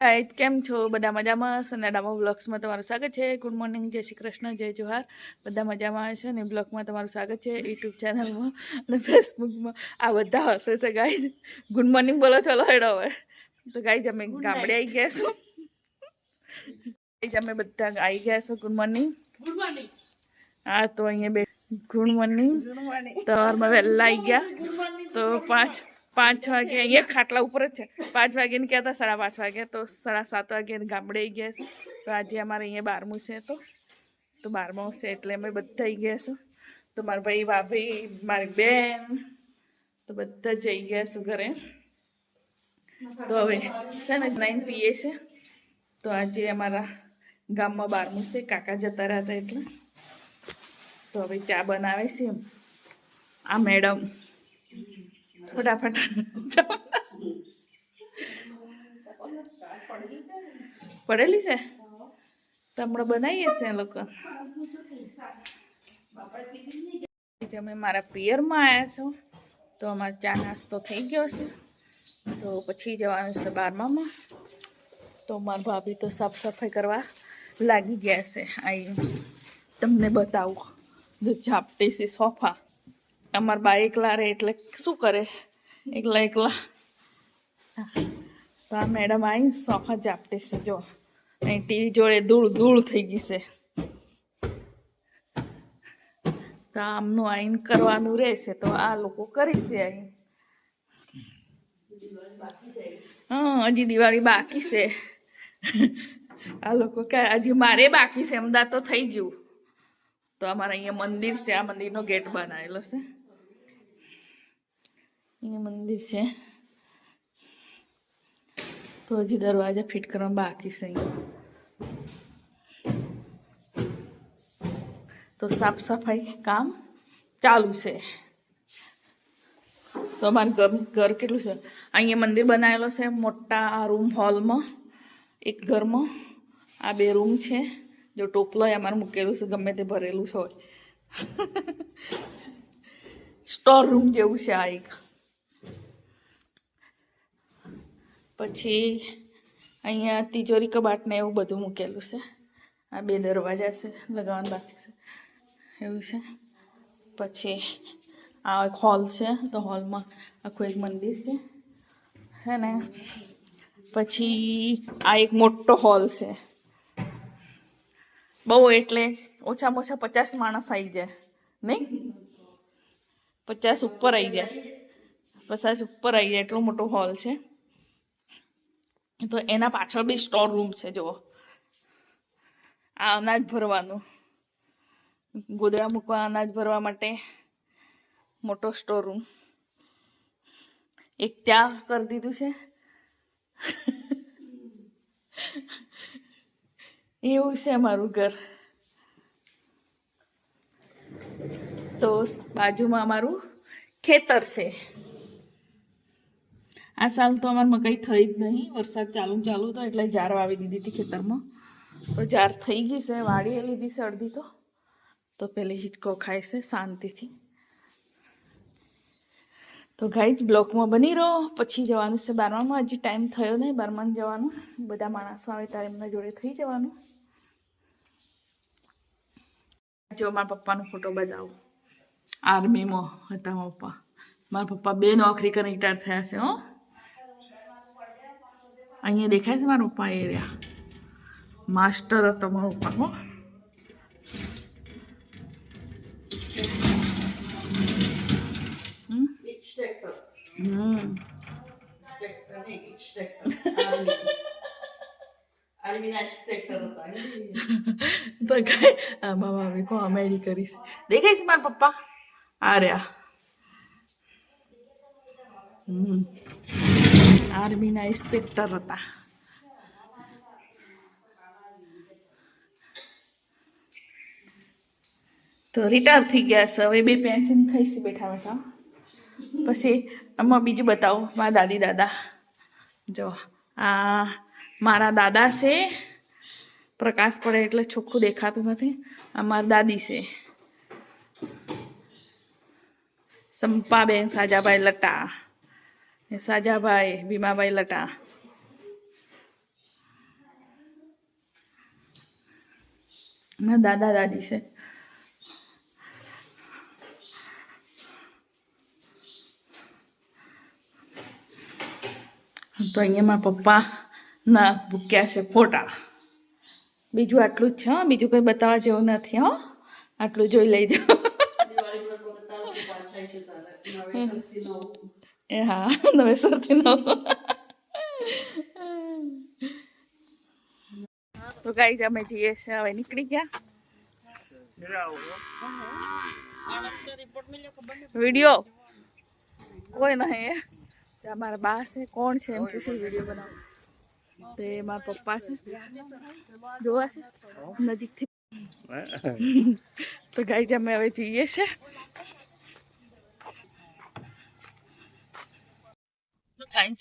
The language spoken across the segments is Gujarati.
હાય કેમ છો બધા મજામાં સનાડામાં બ્લોગ્સમાં તમારું સ્વાગત છે। ગુડ મોર્નિંગ, જય શ્રી કૃષ્ણ, જય જોહાર। બધા મજામાં છે ને બ્લોગમાં તમારું સ્વાગત છે। યુટ્યુબ ચેનલમાં અને ફેસબુકમાં આ બધા હસે છે ગાઈઝ। ગુડ મોર્નિંગ બોલો, ચલો હેડો હવે। તો ગાઈઝ અમે ગામડે આવી ગયા છો। ગાઈઝ અમે બધા આવી ગયા છો। Good morning, good morning. હા તો અહીંયા બે ગુડ મોર્નિંગ તો અમે વહેલા આવી ગયા તો 5 વાગે અહીંયા ખાટલા ઉપર જ છે। 5 વાગે ને કહેતા 5:30 વાગે તો 7:30 વાગે ગામડે આવી ગયા છે। તો આજે અમારે અહીંયા 12મું છે તો 12મું છે એટલે અમે બધા આવી ગયા છું। તો મારા ભાઈ ભાભી મારી બેન તો બધા જઈ ગયા છું ઘરે। તો હવે છે ને 9 પીએ છે। તો આજે અમારા ગામમાં 12મું છે, કાકા જતા રહ્યા હતા એટલે તો હવે ચા બનાવે છે આ મેડમ। ફટાફટ પડેલી છે તો હમણાં બનાવીએ છે લોકો। અમે મારા પિયરમાં આવ્યા છો તો અમારો ચા નાસ્તો થઈ ગયો છે। તો પછી જવાનું છે 12મામાં। તો મારા ભાભી તો સાફ સફાઈ કરવા લાગી ગયા છે। આવીને તમને બતાવું જો ઝાપટે છે સોફા। અમારા બા એકલા રહે એટલે શું કરે, એકલા તો આ મેડમ આવીને સોફા ઝાપટે છે। જો અહીં ટીવી જોડે ધૂળ થઈ ગઈ છે તો આમનું આઈન કરવાનું રહેશે તો આ લોકો કરીશે આઈન। હજી દિવાળી બાકી છે। આ લોકો હજી મારે બાકી છે, અમદાવાદ તો થઈ ગયું। તો અમારે અહીંયા મંદિર છે, આ મંદિરનો ગેટ બનાવેલો છે। અહીંયા મંદિર છે તો હજી દરવાજા ફિટ કરવા બાકી છે અહીંયા। તો સાફ સફાઈ કામ ચાલુ છે। તો અમારું ઘર કેટલું છે, અહીંયા મંદિર બનાવેલો છે મોટા રૂમ હોલમાં, એક ઘરમાં આ 2 રૂમ છે। જો ટોપલો અમારે મૂકેલું છે, ગમે તે ભરેલું છે હોય સ્ટોર રૂમ જેવું છે આ એક। પછી અહીંયા તિજોરી કબાટ ને એવું બધું મૂકેલું છે। આ 2 દરવાજા છે, લગાવવાનું બાકી છે એવું છે। પછી આ એક હોલ છે તો હોલમાં આખું એક મંદિર છે ને। પછી આ એક મોટો હોલ છે, બહુ એટલે ઓછામાં ઓછા 50 માણસ આવી જાય નહીં, 50 ઉપર આવી જાય, 50 ઉપર આવી જાય એટલો મોટો હોલ છે। તો એના પાછળ બી સ્ટોર રૂમ છે। જુઓ આ અનાજ ભરવાનું, ગોદડા મૂકવા અનાજ ભરવા માટે મોટો સ્ટોર રૂમ એક ત્યાં કરી દીધું છે। એવું છે અમારું ઘર। તો બાજુમાં અમારું ખેતર છે। આ સાલ તો અમારે મકાઈ થઈ જ નહીં, વરસાદ ચાલુ હતો એટલે જાર વાવી દીધી હતી ખેતરમાં। તો જાર થઈ ગઈ છે, વાડીએ લીધી છે અડધી તો પેલી હિંચકો ખાય છે શાંતિથી। તો ગાઈઝ બ્લોકમાં બની રહો, પછી જવાનું છે 12મામાં। હજી ટાઈમ થયો નહીં 12મામાં જવાનું, બધા માણસો આવે ત્યારે એમના જોડે થઈ જવાનું। જો મારા પપ્પાનો ફોટો બતાવું, આર્મીમાં હતા મારા પપ્પા। મારા પપ્પા 2 નોકરી કરીને રિટાયર થયા છે હો। અહીંયા દેખાય છે મારા પપ્પા, એ રહ્યા માસ્ટર હતો મારા પપ્પા હો। તો કઈ આમાં મામી કોમેડી કરીશ, દેખાય છે મારા પપ્પા આ રહ્યા। આર્મીના ઇન્સ્પેક્ટર હતા। તો રિટાયર થઈ ગયા છે, હવે 2 પેન્શન ખાઈશ બેઠા બેઠા। પછી આમાં બીજું બતાવું, મારા દાદી દાદા, જો આ મારા દાદા છે, પ્રકાશ પડે એટલે ચોખ્ખું દેખાતું નથી। આ મારા દાદી છે, સંપાબેન સાજાભાઈ લટા, સાજાભાઈ ભીમાભાઈ લટા। મારા દાદા દાદી છે. તો અહીંયા મારા પપ્પા ના મૂક્યા છે ફોટા. બીજું આટલું જ છે, બીજું કંઈ બતાવવા જેવું નથી. હો, આટલું જોઈ લેજો. એ હા, નવેસરથી નવ. તો ગાઈસ અમે જઈએ છે, હવે નીકળી ગયા. વિડીયો કોઈ નહીં. મારા બા છે, કોણ છે એમ પૂછી વિડીયો બનાવો. તો એ મારા પપ્પા છે, જોવા છે નજીકથી. તો ગાઈસ અમે હવે જઈએ છે.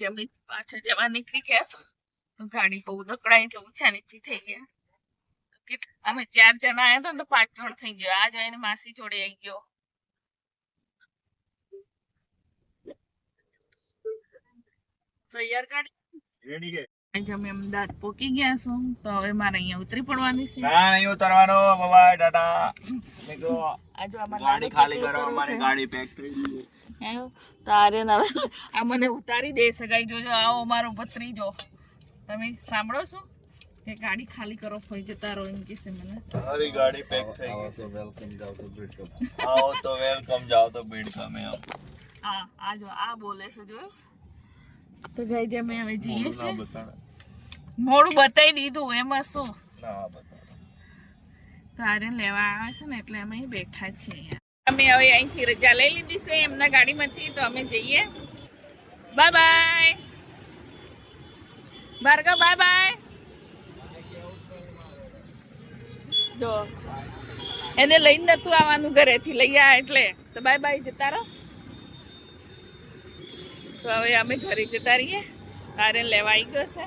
અમે પાછળ જવા નીકળી ગયા છો. ગાડી બહુ દકડાઈ તો ઊંચા નીચી થઈ ગયા. અમે 4 જણા આવ્યા હતા ને તો 5 જણ થઈ ગયો. આ જોઈને માસી જોડે આવી ગયો. અમે અમદાવાદ પોકી ગયા છું. તો હવે મારે અહીંયા ઉતરી પડવાનું છે. નહીં ઉતરવાનો. બાય ટાટા. ગાડી ખાલી કરો, અમારી ગાડી પેક થઈ ગઈ. તારે હવે આ મને ઉતારી દે સગાઈ. જોજો આવો અમારો ભત્રીજો. તમે સાંભળો છો કે ગાડી ખાલી કરો, કોઈ જતા રહો એમ કહેશે મને. મારી ગાડી પેક થઈ ગઈ. તો વેલકમ જાવ તો બીડ કમ. આવો તો વેલકમ જાવ તો બીડ કમે. હા, આ જો આ બોલે છે જો. તો ગઈ જે અમે હવે જઈએ છે. મોડું બતાવી દીધું એમાં શું. ના બતાવો. તારે લેવા આવે છે ને એટલે અમે બેઠા છીએ. અમે હવે અહીંથી રજા લઈ લીધી છે એમના ગાડીમાંથી. તો અમે જઈએ. Bye bye Bhargav. Bye bye. જો એને લઈને નતું આવવાનું ઘરેથી, લઈ આ એટલે. તો બાય બાય, જતા રહો. તો હવે અમે ઘરે જતા રહીએ. તારે લેવા આવી ગયો છે.